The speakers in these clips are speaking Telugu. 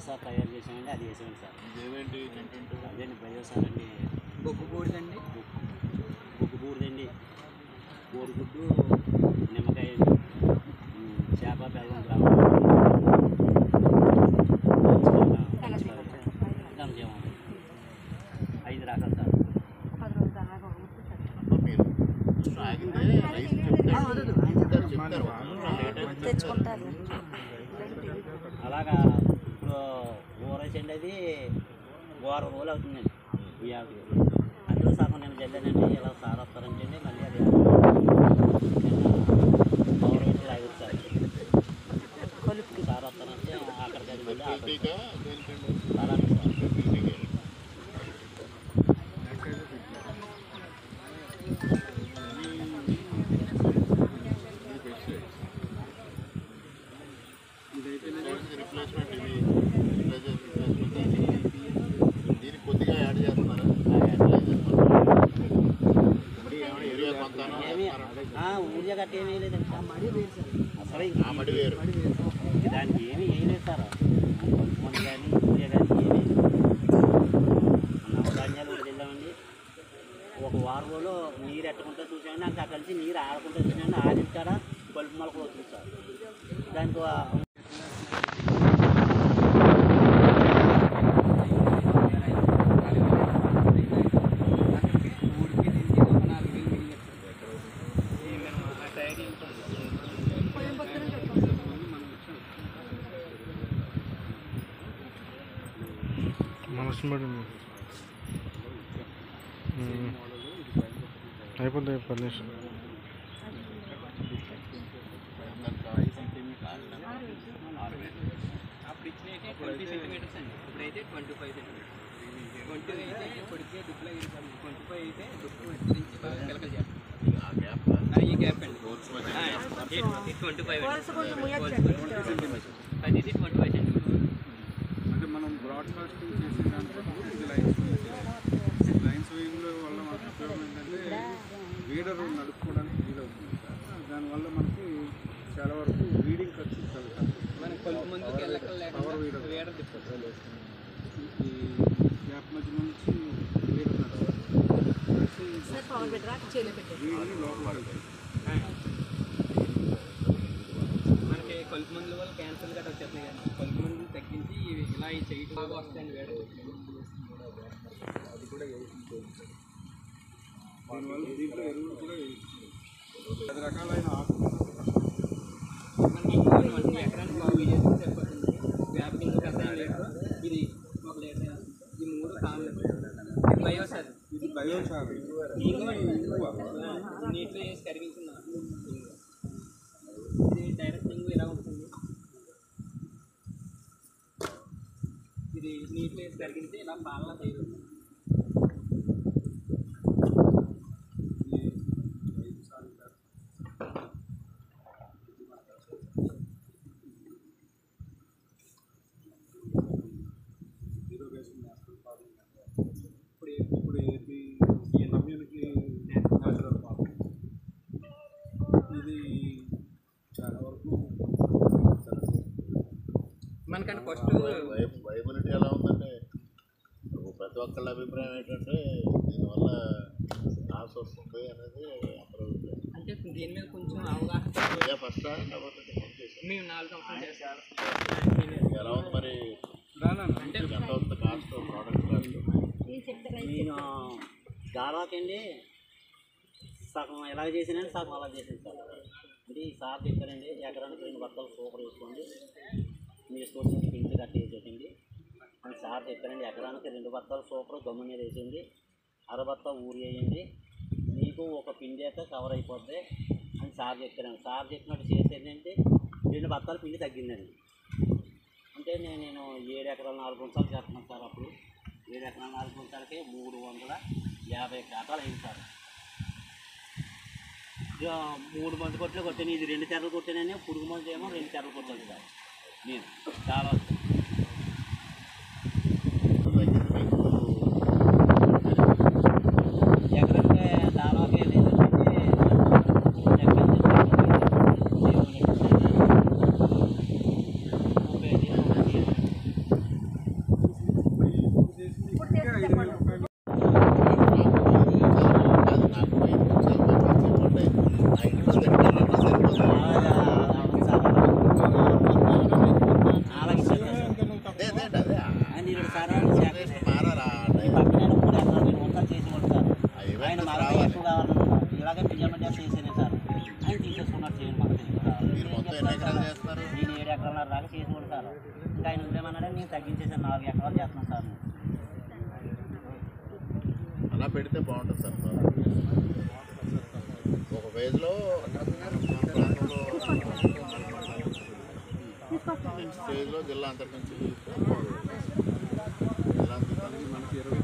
సార్ తయారు చేసామండి, అది వేసామండి సార్. ఇదేంటి కంటెంట్? అదేండి బయో సార్ అండి. బొగ్గు బూడిదండి, బొగ్గు బూడిదండి, కోడిగుడ్డు, నిమ్మకాయ అండి, చేప, బెల్లం, గ్రామం, గంజేమో 5 రకాలు సార్. తెచ్చుకుంటారు. అలాగా ఇప్పుడు ఊరేసండి, అది 2 రోజులు అవుతుందండి. ఈ ఆకు అందులో సగం నేను జల్లానండి. ఇలా సార్ వస్తారంటండి, మళ్ళీ అది పవర్ పెట్టి తాగుతారు. సార్ వస్తారంటే అక్కడికి అది మళ్ళీ అలాగే సార్. దీనికి కొద్దిగా యాడ్ చేస్తున్నారా? ఊరిగా గట్టి ఏమీ లేదండి. అసలు ఆ మడి వేరు, దానికి ఏమీ వేయలేదు సార్. కొంతమంది కానీ ఊరిగా కానీ ఏమీ నవధాన్యాలు కూడా తిన్నామండి. ఒక వారం రోజులు నీరు ఎట్టుకుంటే చూసామండి. నాకు అక్కడి నుంచి నీరు ఆడుకుంటే చూసామండి. ఆడిన కాడ కలుపు మొలకలు వస్తుంది సార్. దానికి అయిపోతుంది 10 నిమిషాలు. అప్పుడు ఇచ్చినైతే 20 సెంటీమీటర్స్ అండి. ఇప్పుడైతే 25 సెంటీమీటర్స్. 20 అయితే పొడికే దుక్కులో 25 అయితే దుక్కు నుంచి బాగా పిలకలు చేస్తాం. ఈ గ్యాప్ అండి 25 సెంటీమీటర్స్, అది 25 సెంటీమీటర్స్. అంటే మనం బ్రాడ్కాస్టింగ్ చేసే దాంట్లో ఇది లైన్స్ వేయింగ్లో వల్ల మనకు ఉపయోగం ఏంటంటే వీడర్ నడుపుకోవడానికి వీలవుతుంది. దానివల్ల మనకి చాలా వరకు వీడింగ్ ఖర్చు తగ్గుతుంది. మనకి కొలుపు ముందుకు వెళ్ళక్కర్లేకుండా వీడర్ తిప్పుతుంది. ఈ గ్యాప్ మధ్య నుంచి వీడర్ నడవాలి, వీడిని లోపల మనకి కొలుపు మందుల వల్ల క్యాన్సర్ గట్రా వచ్చేస్తున్నాయి కానీ కొలుపు మందులు తగ్గించి ఇలా ఈ చేయటం బాగా వస్తాయండి. వేడి అది కూడా దీనివల్ల దీంట్లో ఎరువులు కూడా 10 రకాలైన ఆకులు ఎకరానికి బాగా చేస్తే సరిపోతుంది. వ్యాపింగ్ కషాయం లీటర్, ఇది 1 లీటర్, ఈ 3 కావాలి. బయో సార్, ఇది బయోసార్, నీటిలో వేసి కరిగించిన ఇది డైరెక్ట్ ఇంగు ఇలా ఉంటుంది. ఇది నీటిలో వేసి కరిగితే ఇలా పాలన తయారవుతుంది. ఇప్పుడు ఏపీ కమ్యూనిటీ న్యాచురల్ ఫార్మింగ్ ఇది చాలా వరకు మనకంటే ఫస్ట్ వైబిలిటీ ఎలా ఉందంటే ప్రతి ఒక్కళ్ళ అభిప్రాయం ఏంటంటే దీనివల్ల లాస్ వస్తుంది అనేది అందరూ అంటే దీని మీద కొంచెం అవగాహన ఫస్ట్ కాబట్టి మేము 4 సంవత్సరాలు చేస్తాం. ఎలా ఉంది మరి? అంటే ఎంత అవుతుంది కాస్ట్, ప్రోడక్ట్ కాస్ట్? నేను దాదాకండి సగం ఎలా చేసానండి, సగం అలా చేసాను సార్. అంటే ఈ సార్ చెప్పారండి, ఎకరానికి 2 బత్తాలు సూపర్ వేసుకోండి, మీ స్టోర్కి ఇంటి కట్టి వేసేటండి అని సార్ చెప్పారండి. ఎకరానికి 2 బత్తాలు సూపర్ గమ్ము మీద వేసేయండి, 1/2 బత్తా ఊరి వేయండి, మీకు ఒక పిండి అయితే కవర్ అయిపోద్ది అని సార్ చెప్పారండి. సార్ చెప్పినట్టు చేసేదంటే 2 బత్తాలు పిండి తగ్గిందండి. అంటే నేను 7 ఎకరాలు 4 గుంటలు చేస్తున్నాను సార్. అప్పుడు 7 ఎకరాలు 4 గుంటలకి 350 కాటాలు అయింది సార్. 3 మంది కొట్లు కొట్టాను, ఇది 2 తెరలు కొట్టానని, పురుగు మందు ఏమో 2 తెరలు కొట్టాను సార్. నేను చాలా ఎకరానికి దాదాపు మారాలా ఈ పక్కన 3 ఎకరాలు మొత్తం చేసి కొడతారు. ఆ ఆయన events మరొక రావాలి. ఎక్కువ కావాలన్నారు. ఇలాగే పిల్లలు చేసేనే సార్. ఆయన తీసేసుకున్నారు చేయండి మనకు మీరు మొత్తం ఎన్ని ఎకరాలు చేస్తున్నారు? నేను 7 ఎకరాల దాకా చేసి కొడతాను. ఇంకా ఆయన ఉందేమన్నాడే నేను తగ్గించేసాను 4 ఎకరాలు చేస్తున్నాను సార్. అలా పెడితే బాగుంటుంది సార్. ఒక ఫేజ్లో నెక్స్ట్ ఫేజ్లో జిల్లా అంతర్గంచి జిల్లా అంతర్గంచి మనకి 29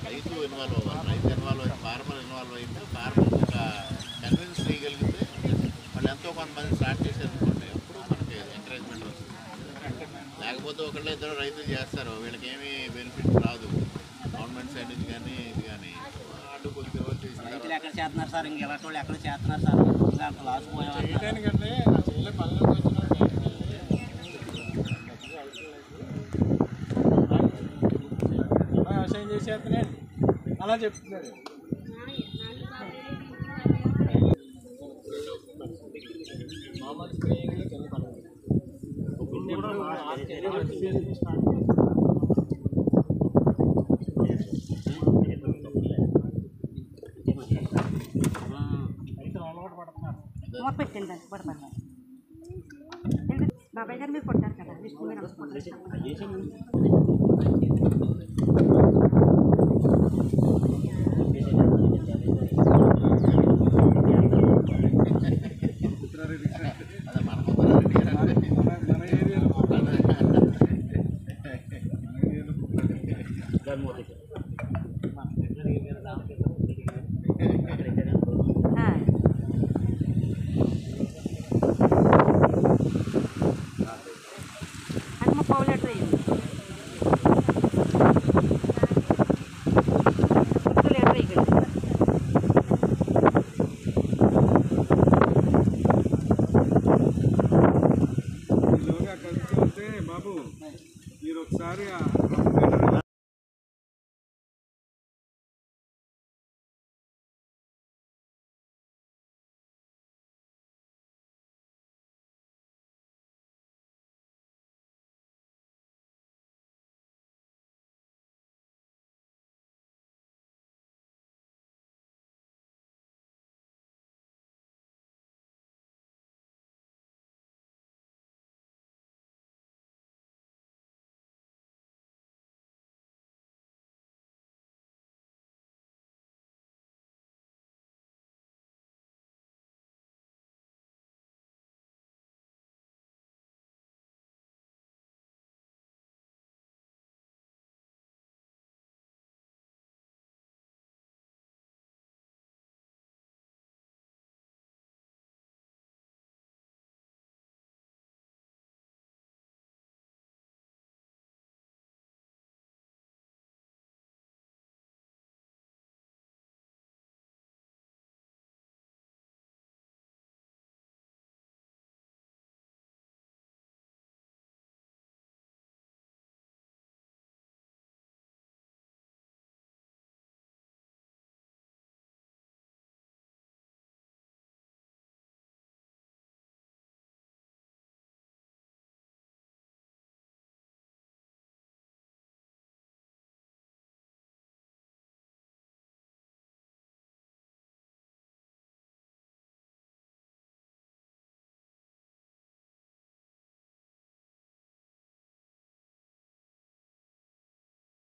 రైతు ఇన్వాల్వ్ అవ్వాలి. రైతు ఇన్వాల్వ్ అయితే ఫార్మర్ ఇన్వాల్వ్ అయితే ఫార్మర్ ఇంకా కన్విన్స్ చేయగలిగితే వాళ్ళు ఎంతో కొంతమంది స్టార్ట్ చేశారనుకోండి, అప్పుడు మనకి ఎంకరేజ్మెంట్ వస్తుంది. లేకపోతే ఒకళ్ళు ఇద్దరు రైతులు చేస్తారు, వీళ్ళకి ఏమీ బెనిఫిట్ రాదు గవర్నమెంట్ సైడ్ నుంచి కానీ ఇది కానీ అడ్డు కొద్ది రోజులు చేసిన రైతులు ఎక్కడ చేస్తున్నారు సార్? ఇంకెలాంటి వాళ్ళు ఎక్కడ చేస్తున్నారు సార్? ఇంకా అంత లాస్ పోయేవాళ్ళు వ్యవసాయం చేసేస్తున్నాడు అలా చెప్తున్నారు. పెట్టండి పడతారు. బాబాయ్ గారు మీరు కొట్టారు కదా విష్ణు మీరు అదే మన ముందర మన ఏరియాలో అది మా పావు లీటర్ అయ్యింది. 2 లీటర్ అయ్యింది. ఈలోగా కలిసి వెళ్తే బాబు మీరు ఒకసారి